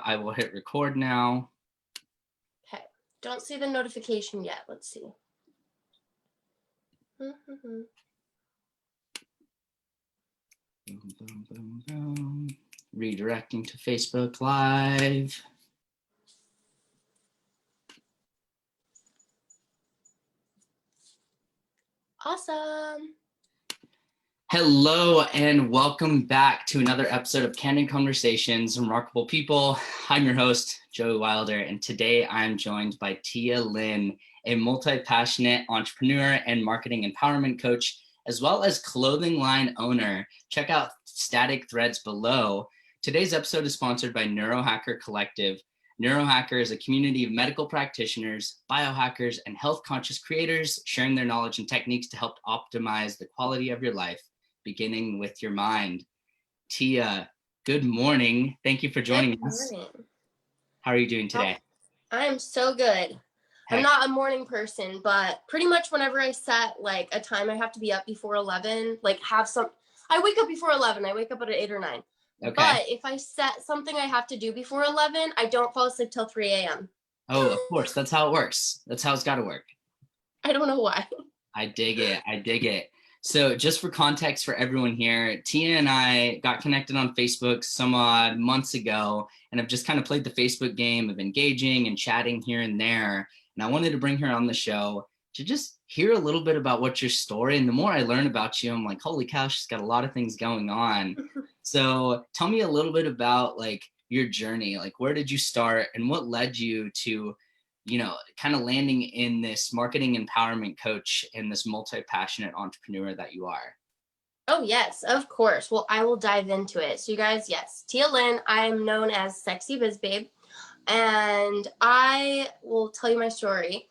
I will hit record now. Okay, don't see the notification yet. Let's see. Redirecting to Facebook Live. Awesome. Hello and welcome back to another episode of Candid Conversations, Remarkable People. I'm your host, Joey Wilder, and today I'm joined by Tia Lynn, a multi-passionate entrepreneur and marketing empowerment coach, as well as clothing line owner. Check out Static Threads below. Today's episode is sponsored by Neurohacker Collective. Neurohacker is a community of medical practitioners, biohackers, and health-conscious creators sharing their knowledge and techniques to help optimize the quality of your life, beginning with your mind. Tia, good morning. Thank you for joining us. How are you doing today? I am so good. I'm not a morning person, but pretty much whenever I set like a time I have to be up before 11, I wake up before 11. I wake up at 8 or 9. Okay. But if I set something I have to do before 11, I don't fall asleep till 3 a.m. Oh, of course. That's how it works. That's how it's got to work. I don't know why. I dig it. So just for context for everyone here, Tia and I got connected on Facebook some odd months ago and have just kind of played the Facebook game of engaging and chatting here and there. And I wanted to bring her on the show to just hear a little bit about what's your story. And the more I learn about you, I'm like, holy cow, she's got a lot of things going on. So tell me a little bit about like your journey, like where did you start and what led you to, you know, kind of landing in this marketing empowerment coach and this multi-passionate entrepreneur that you are? Oh, yes, of course. Well, I will dive into it. So you guys, yes, Tia Lynn, I'm known as Sexy Biz Babe, and I will tell you my story.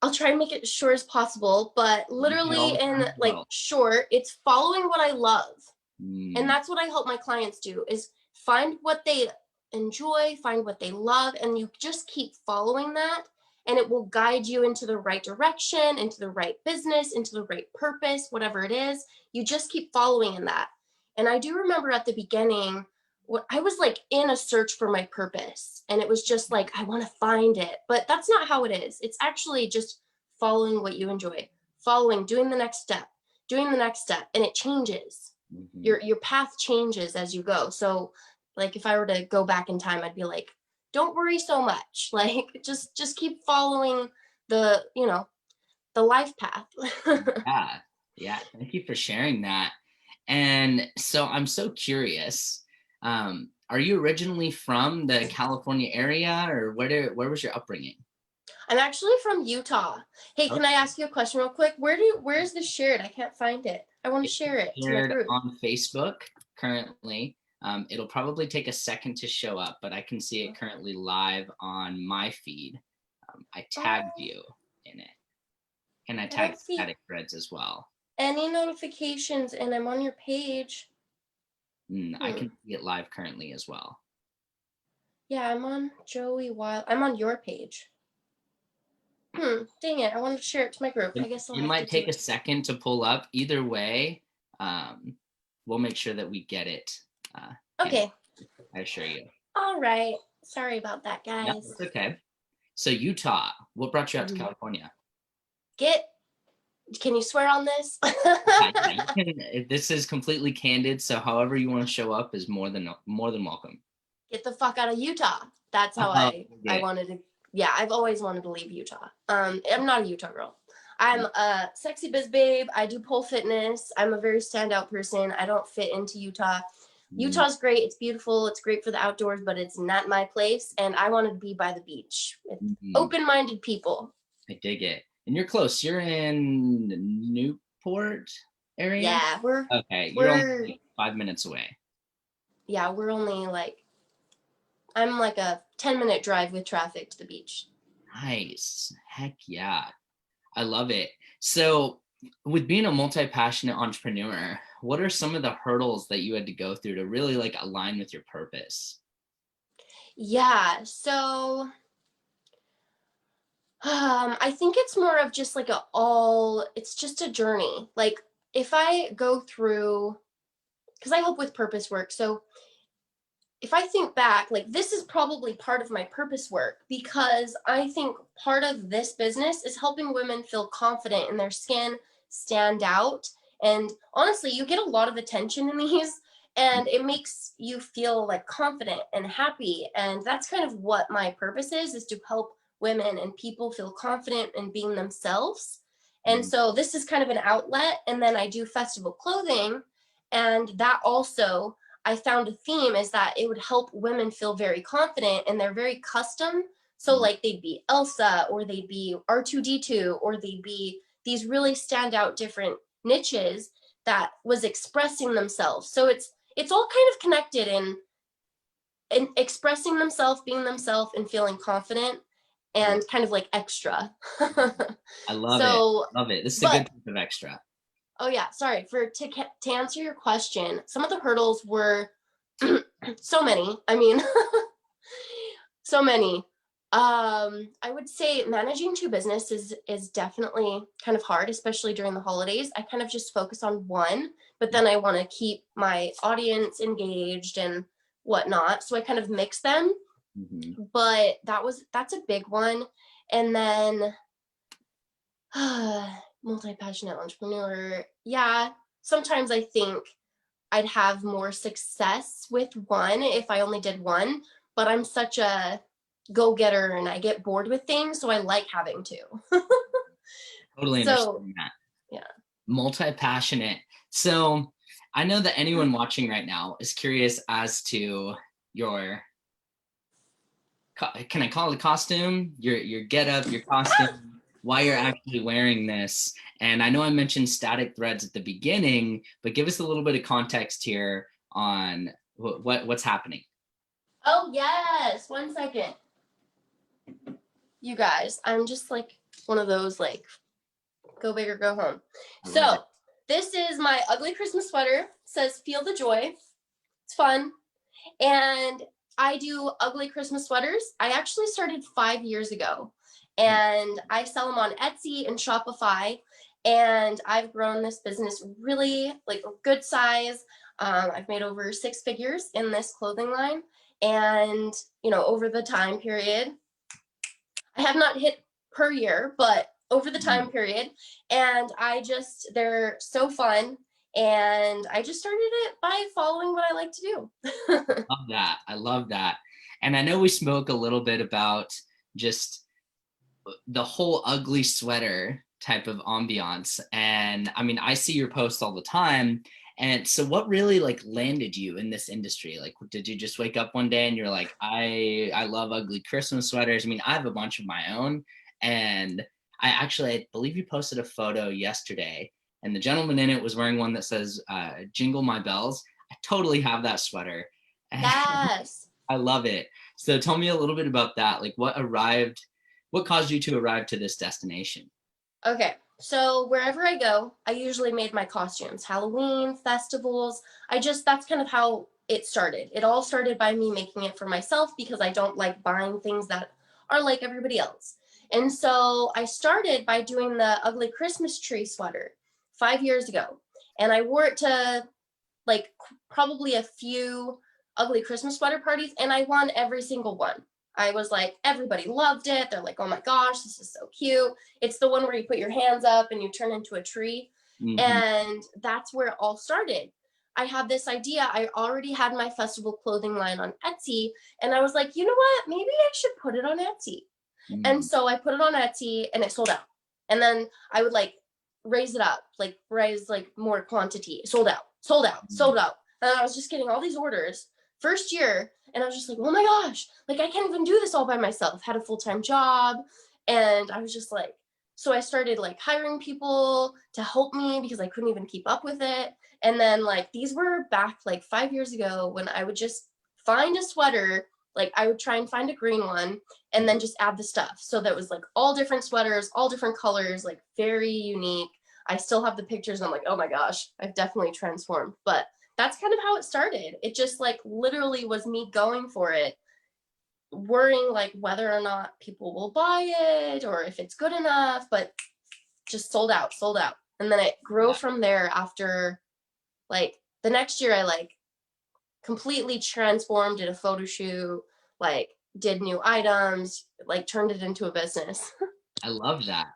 I'll try and make it short as possible, but literally in like short, it's following what I love. And that's what I help my clients do is find what they enjoy, find what they love, and you just keep following that and it will guide you into the right direction, into the right business, into the right purpose, whatever it is. You just keep following in that. And I do remember at the beginning, I was like in a search for my purpose and it was just like, I want to find it, but that's not how it is. It's actually just following what you enjoy, doing the next step, and it changes. Your path changes as you go. So like if I were to go back in time, I'd be like, don't worry so much. Like just keep following the life path. Yeah. Thank you for sharing that. And so I'm so curious. Are you originally from the California area or where was your upbringing? I'm actually from Utah. Hey, can I ask you a question real quick? Where's this shared? I can't find it. I want to share it to my group. On Facebook currently. It'll probably take a second to show up, but I can see it currently live on my feed. I tagged you in it. And I tagged Static Threads as well. Any notifications, and I'm on your page. I can see it live currently as well. Yeah, I'm on Joey Wild. I'm on your page. Dang it. I wanted to share it to my group. I guess it might take a second to pull up. Either way, we'll make sure that we get it. Okay. I assure you. All right. Sorry about that, guys. No, it's okay. So Utah, what brought you out to California? Can you swear on this? This is completely candid, so however you want to show up is more than welcome. Get the fuck out of Utah. That's how I wanted to. Yeah, I've always wanted to leave Utah. I'm not a Utah girl. I'm a sexy biz babe. I do pole fitness. I'm a very standout person. I don't fit into Utah. Utah's great. It's beautiful. It's great for the outdoors, but it's not my place. And I want to be by the beach. Open-minded people. I dig it. And you're close. You're in the Newport area? Yeah, we're only 5 minutes away. Yeah, we're only I'm like a 10-minute drive with traffic to the beach. Nice. Heck yeah. I love it. So with being a multi-passionate entrepreneur, what are some of the hurdles that you had to go through to really like align with your purpose? Yeah, so I think it's more of just like it's just a journey. Like if I go through, because I help with purpose work. So if I think back, like this is probably part of my purpose work, because I think part of this business is helping women feel confident in their skin, stand out. And honestly, you get a lot of attention in these, and it makes you feel like confident and happy. And that's kind of what my purpose is to help women and people feel confident in being themselves. And so this is kind of an outlet. And then I do festival clothing, and that also, I found a theme is that it would help women feel very confident, and they're very custom. So like they'd be Elsa, or they'd be R2D2, or they'd be these really standout different niches that was expressing themselves. So it's all kind of connected in expressing themselves, being themselves, and feeling confident, and kind of like extra. I love it. So, Love it. This is a but good type of extra. oh yeah, sorry for to answer your question. Some of the hurdles were so many. I mean, so many. I would say managing two businesses is definitely kind of hard, especially during the holidays. I kind of just focus on one, but then I want to keep my audience engaged and whatnot. So I kind of mix them. But that's a big one. And then multi-passionate entrepreneur. Yeah, sometimes I think I'd have more success with one if I only did one, but I'm such a go-getter and I get bored with things, so I like having two. Totally So, understand that. yeah. Multi-passionate. So I know that anyone watching right now is curious as to your, can I call it a costume? Your getup, your costume, why you're actually wearing this. And I know I mentioned static threads at the beginning, but give us a little bit of context here on what's happening. Oh, yes. 1 second. You guys, I'm just like one of those, like, go big or go home. So this is my ugly Christmas sweater. It says feel the joy. It's fun. And I do ugly Christmas sweaters. I actually started 5 years ago, and I sell them on Etsy and Shopify. And I've grown this business really like a good size. I've made over 6 figures in this clothing line. And, you know, over the time period, I have not hit per year, but over the time period. And they're so fun. And I just started it by following what I like to do. Love that. I love that. And I know we spoke a little bit about just the whole ugly sweater type of ambiance. And I mean, I see your posts all the time. And so what really like landed you in this industry? Like, did you just wake up one day and you're like, I love ugly Christmas sweaters. I mean, I have a bunch of my own, and I believe you posted a photo yesterday, and the gentleman in it was wearing one that says, jingle my bells. I totally have that sweater. Yes. I love it. So tell me a little bit about that. Like what caused you to arrive to this destination? Okay. So wherever I go, I usually made my costumes. Halloween, festivals. That's kind of how it started. It all started by me making it for myself because I don't like buying things that are like everybody else. And so I started by doing the ugly Christmas tree sweater 5 years ago. And I wore it to like probably a few ugly Christmas sweater parties, and I won every single one. I was like, everybody loved it. They're like, oh my gosh, this is so cute. It's the one where you put your hands up and you turn into a tree. And that's where it all started. I had this idea. I already had my festival clothing line on Etsy, and I was like, you know what? Maybe I should put it on Etsy. And so I put it on Etsy and it sold out. And then I would like raise like more quantity. Sold out, sold out, sold out. And I was just getting all these orders first year. And I was just like, oh my gosh, like I can't even do this all by myself. Had a full-time job. And I was just like, so I started like hiring people to help me because I couldn't even keep up with it. And then like these were back like 5 years ago when I would just find a sweater. Like I would try and find a green one and then just add the stuff. So that was like all different sweaters, all different colors, like very unique. I still have the pictures and I'm like, oh my gosh, I've definitely transformed. But that's kind of how it started. It just like literally was me going for it, worrying like whether or not people will buy it or if it's good enough, but just sold out, sold out. And then it grew from there after like the next year I like completely transformed, did a photo shoot, like did new items, like turned it into a business. I love that.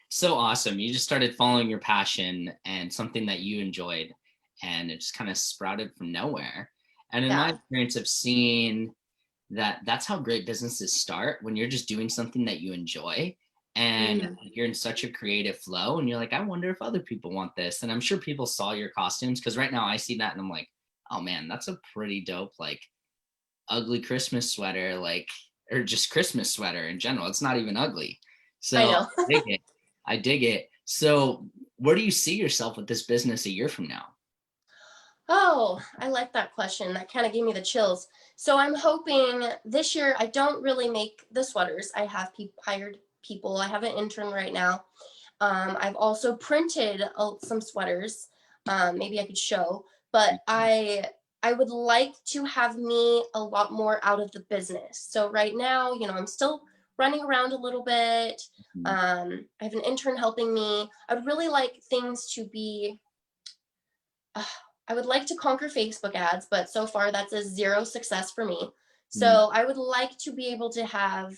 So awesome. You just started following your passion and something that you enjoyed, and it just kind of sprouted from nowhere. And in my Yeah. experience, I've seen that that's how great businesses start, when you're just doing something that you enjoy and Mhm. you're in such a creative flow and you're like, I wonder if other people want this. And I'm sure people saw your costumes, because right now I see that and I'm like, oh man, that's a pretty dope, like ugly Christmas sweater, like, or just Christmas sweater in general. It's not even ugly. I So know. I dig it. I dig it. So where do you see yourself with this business a year from now? Oh, I like that question. That kind of gave me the chills. So I'm hoping this year I don't really make the sweaters. I have hired people. I have an intern right now. I've also printed some sweaters. Maybe I could show, but I would like to have me a lot more out of the business. So right now, I'm still running around a little bit. Mhm. I have an intern helping me. I'd really like things to be uh, I would like to conquer Facebook ads, but so far that's a zero success for me. Mm. So I would like to be able to have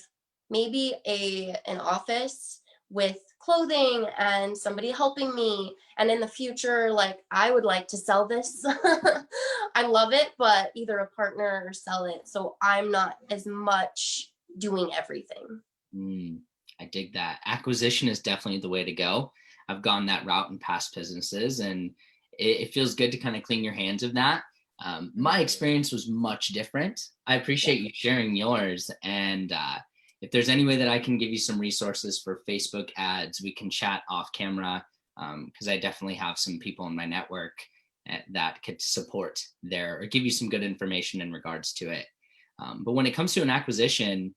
maybe an office with clothing and somebody helping me. And in the future, like I would like to sell this. I love it, but either a partner or sell it. So I'm not as much doing everything. Mm, I dig that. Acquisition is definitely the way to go. I've gone that route in past businesses, and it feels good to kind of clean your hands of that. My Mhm. experience was much different. I Yeah. appreciate you sharing yours. And if there's any way that I can give you some resources for Facebook ads, we can chat off camera, because I definitely have some people in my network that could support there or give you some good information in regards to it. But when it comes to an acquisition,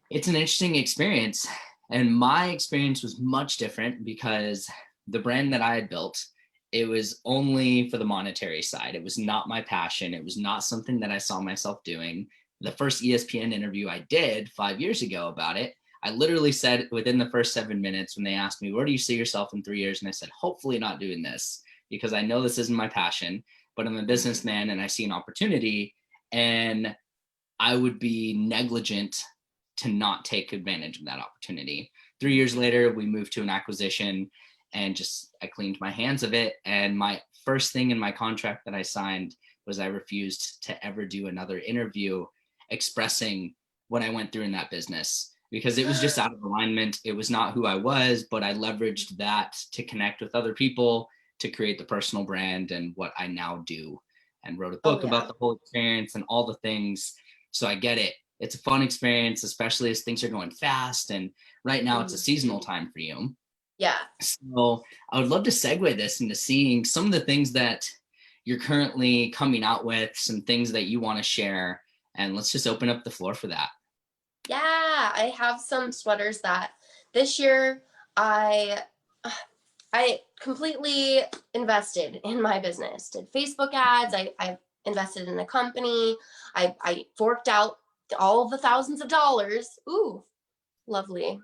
it's an interesting experience. And my experience was much different, because the brand that I had built, it was only for the monetary side. It was not my passion. It was not something that I saw myself doing. The first ESPN interview I did 5 years ago about it, I literally said within the first 7 minutes, when they asked me, where do you see yourself in 3 years? And I said, hopefully not doing this, because I know this isn't my passion, but I'm a businessman and I see an opportunity. And I would be negligent to not take advantage of that opportunity. 3 years later, we moved to an acquisition, and just I cleaned my hands of it. And my first thing in my contract that I signed was I refused to ever do another interview expressing what I went through in that business, because it was just out of alignment. It was not who I was, but I leveraged that to connect with other people, to create the personal brand and what I now do, and wrote a Oh book about yeah. the whole experience and all the things. So I get it. It's a fun experience, especially as things are going fast. And right now it's a Mhm. seasonal time for you. Yeah. So I would love to segue this into seeing some of the things that you're currently coming out with, some things that you want to share. And let's just open up the floor for that. Yeah, I have some sweaters that this year I I completely invested in my business. Did Facebook ads. I invested in a company. I forked out all the thousands of dollars. Ooh, lovely.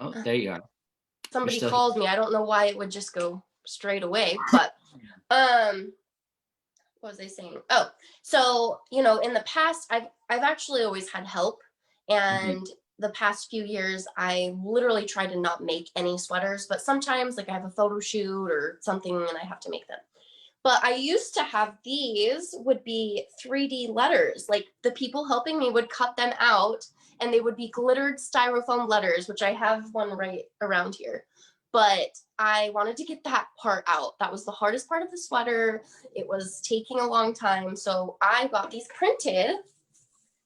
Oh, there you are. You're Somebody still here. called me. I don't know why it would just go straight away, but um what was I saying? Oh, so in the past, I've actually always had help, Mhm. and the past few years, I literally try to not make any sweaters, but sometimes, like I have a photo shoot or something, and I have to make them. But I used to have these would be 3D letters. Like the people helping me would cut them out, and they would be glittered styrofoam letters, which I have one right around here. But I wanted to get that part out. That was the hardest part of the sweater. It was taking a long time. So I got these printed.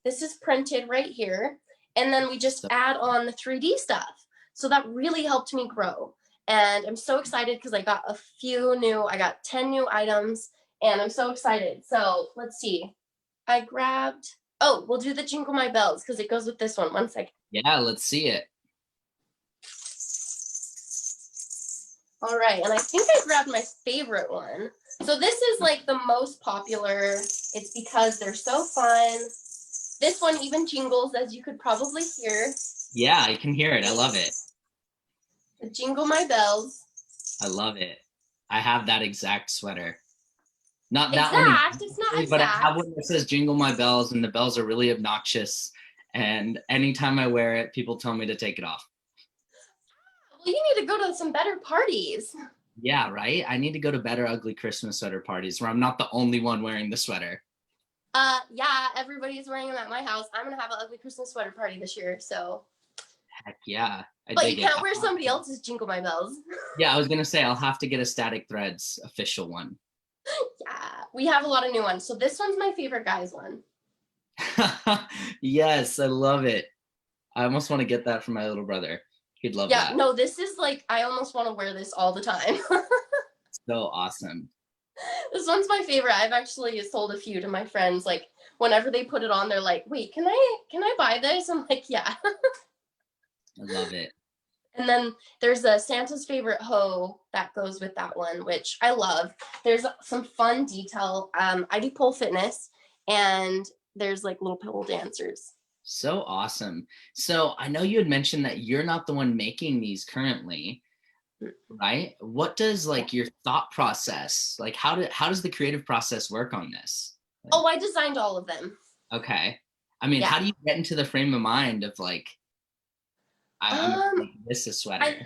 This is printed right here. And then we just So, add on the 3D stuff. So that really helped me grow. And I'm so excited because I got 10 new items, and I'm so excited. So let's see. We'll do the Jingle My Bells because it goes with this one. One second. yeah, let's see it. All right. And I think I grabbed my favorite one. So this is like the most popular. It's because they're so fun. This one even jingles, as you could probably hear. Yeah, I can hear it. I love it. The Jingle My Bells. I love it. I have that exact sweater. Not that one Exact. It's not exactly, but I have exact. one that says Jingle My Bells, and the bells are really obnoxious. And anytime I wear it, people tell me to take it off. Well, you need to go to some better parties. Yeah, right? I need to go to better ugly Christmas sweater parties where I'm not the only one wearing the sweater. Yeah, everybody's wearing them at my house. I'm gonna have an ugly Christmas sweater party this year, so. Heck yeah, I But you dig it. can't wear somebody else's Jingle My Bells. Yeah, I was gonna say I'll have to get a Static Threads official one. Yeah, we have a lot of new ones. So this one's my favorite guy's one. Yes, I love it. I almost want to get that for my little brother. He'd love Yeah, that. no, this is like, I almost want to wear this all the time. So awesome. This one's my favorite. I've actually sold a few to my friends. Like whenever they put it on, they're like, "Wait, can I buy this?" I'm like, "Yeah." I love it. And then there's a Santa's favorite hoe that goes with that one, which I love. There's some fun detail. I do pole fitness, and there's like little pole dancers. So awesome. So I know you had mentioned that you're not the one making these currently, right? What does Yeah. like your thought process, like how does the creative process work on this? Like, Oh, I designed all of them. okay. I mean, Yeah. how do you get into the frame of mind of like I'm gonna Um, make this a sweater? I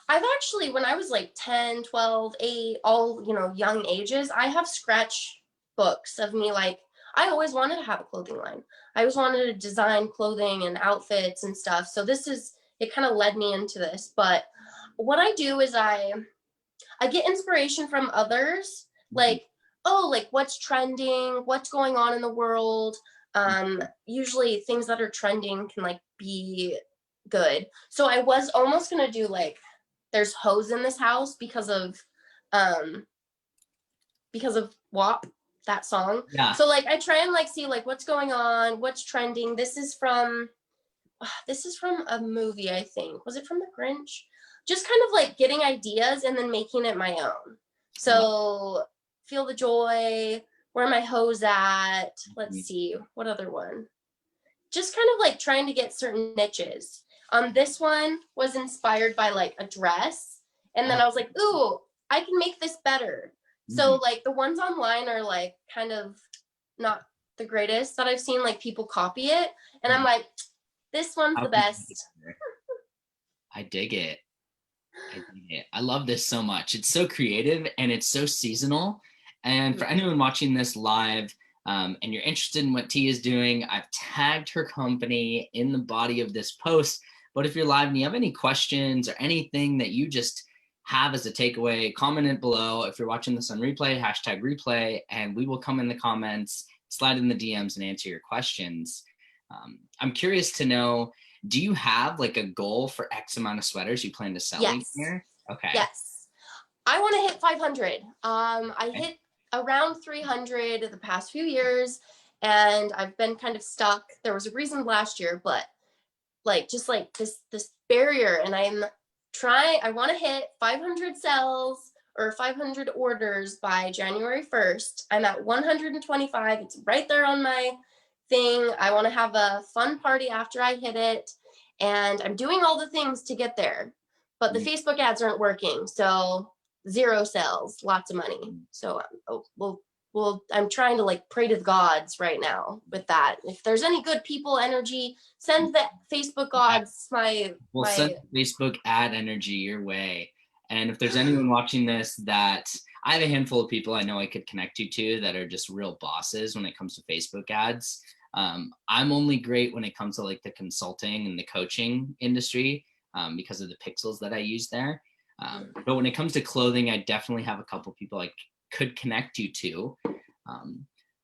I've actually, when I was like 10, 12, 8, all, young ages, I have scratch books of me. Like, I always wanted to have a clothing line. I always wanted to design clothing and outfits and stuff. So it kind of led me into this. But what I do is I get inspiration from others, Mhm. like, oh, like what's trending, what's going on in the world. Usually things that are trending can like be good. So I was almost gonna do like there's hose in this house um because of WAP, that song. Yeah. So like I try and like see like what's going on, what's trending. This is from a movie, I think. Was it from The Grinch? Just kind of like getting ideas and then making it my own. So Feel the Joy, Where My Hose At. Let's see, what other one? Just kind of like trying to get certain niches. This one was inspired by like a dress. And then I was like, ooh, I can make this better. So like the ones online are like kind of not the greatest that I've seen, like people copy it. And I'm like, this one's How the can you make it best. better? I dig it. I dig it. I love this so much. It's so creative and it's so seasonal. And for anyone watching this live, and you're interested in what T is doing, I've tagged her company in the body of this post. But if you're live and you have any questions or anything that you just have as a takeaway, comment it below. If you're watching this on replay, hashtag replay, and we will come in the comments, slide in the DMs, and answer your questions. I'm curious to know, do you have like a goal for X amount of sweaters you plan to sell each Yes. year? Okay. Yes. I want to hit 500. I hit around 300 the past few years, and I've been kind of stuck. There was a reason last year, but like just like this barrier, and I want to hit 500 sales or 500 orders by January 1st. I'm at 125. It's right there on my thing. I want to have a fun party after I hit it, and I'm doing all the things to get there, but the Facebook ads aren't working. So 0 sales, lots of money. So well, I'm trying to like pray to the gods right now with that. If there's any good people energy, send the Facebook gods We'll send Facebook ad energy your way. And if there's anyone watching this that I have a handful of people I know I could connect you to that are just real bosses when it comes to Facebook ads. I'm only great when it comes to like the consulting and the coaching industry because of the pixels that I use there. But when it comes to clothing, I definitely have a couple people I could connect you to.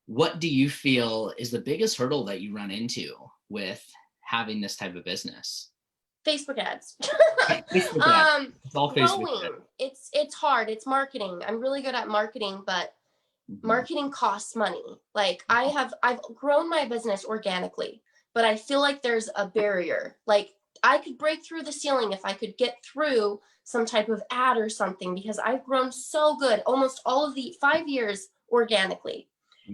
What do you feel is the biggest hurdle that you run into with having this type of business? Facebook ads. Facebook ads. It's all Facebook Growing. It's hard. It's marketing. I'm really good at marketing, but marketing costs money. Like I've grown my business organically, but I feel like there's a barrier. Like I could break through the ceiling if I could get through some type of ad or something, because I've grown so good almost all of the 5 years organically.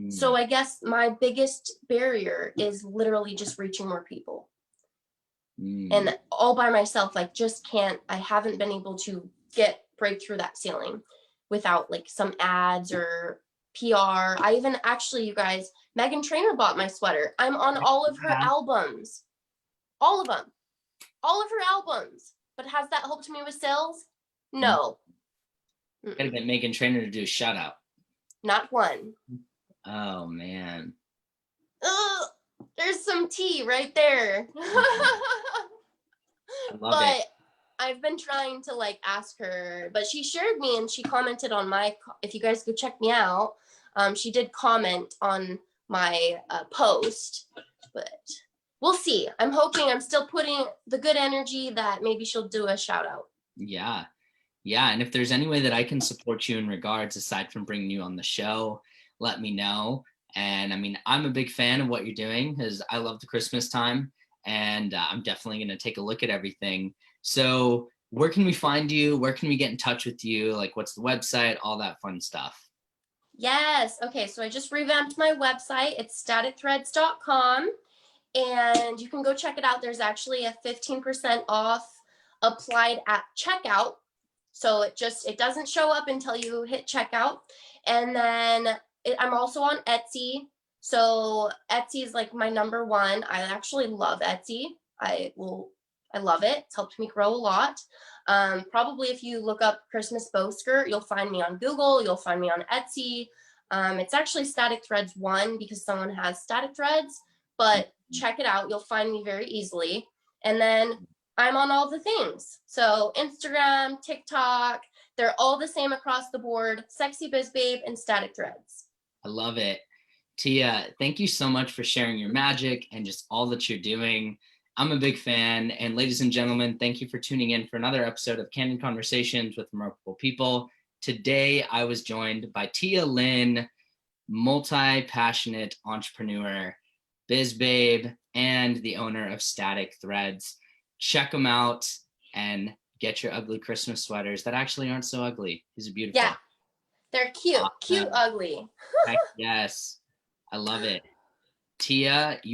So I guess my biggest barrier is literally just reaching more people. And all by myself, like I haven't been able to break through that ceiling without like some ads or PR. I even actually, you guys, Megan Trainor bought my sweater. I'm on all of her albums. All of them. All of her albums. But has that helped me with sales? No. Gotta get Megan Trainor to do a shout out. Not one. Oh man. Ugh, there's some tea right there. I love it. I've been trying to like ask her, but she shared me and she commented on my, if you guys go check me out, she did comment on my post, but we'll see. I'm hoping, I'm still putting the good energy that maybe she'll do a shout out. Yeah. Yeah. And if there's any way that I can support you in regards, aside from bringing you on the show, let me know. And I mean, I'm a big fan of what you're doing because I love the Christmas time, and I'm definitely going to take a look at everything. So where can we find you? Where can we get in touch with you? Like, what's the website? All that fun stuff. Yes. Okay. So I just revamped my website. It's staticthreads.com. And you can go check it out. There's actually a 15% off applied at checkout. So it doesn't show up until you hit checkout. And then I'm also on Etsy. So Etsy is like my number one. I actually love Etsy. I love it. It's helped me grow a lot. Probably if you look up Christmas bow skirt, you'll find me on Google. You'll find me on Etsy. It's actually Static Threads 1 because someone has Static Threads, but check it out. You'll find me very easily. And then I'm on all the things. So Instagram, TikTok, they're all the same across the board. Sexy Biz Babe and Static Threads. I love it. Tia, thank you so much for sharing your magic and just all that you're doing. I'm a big fan. And ladies and gentlemen, thank you for tuning in for another episode of Candid Conversations with Remarkable People. Today, I was joined by Tia Lynn, multi-passionate entrepreneur, biz babe, and the owner of Static Threads. Check them out and get your ugly Christmas sweaters that actually aren't so ugly. These are beautiful. Yeah, they're cute. Cute, ugly. Heck yes. I love it. Tia, you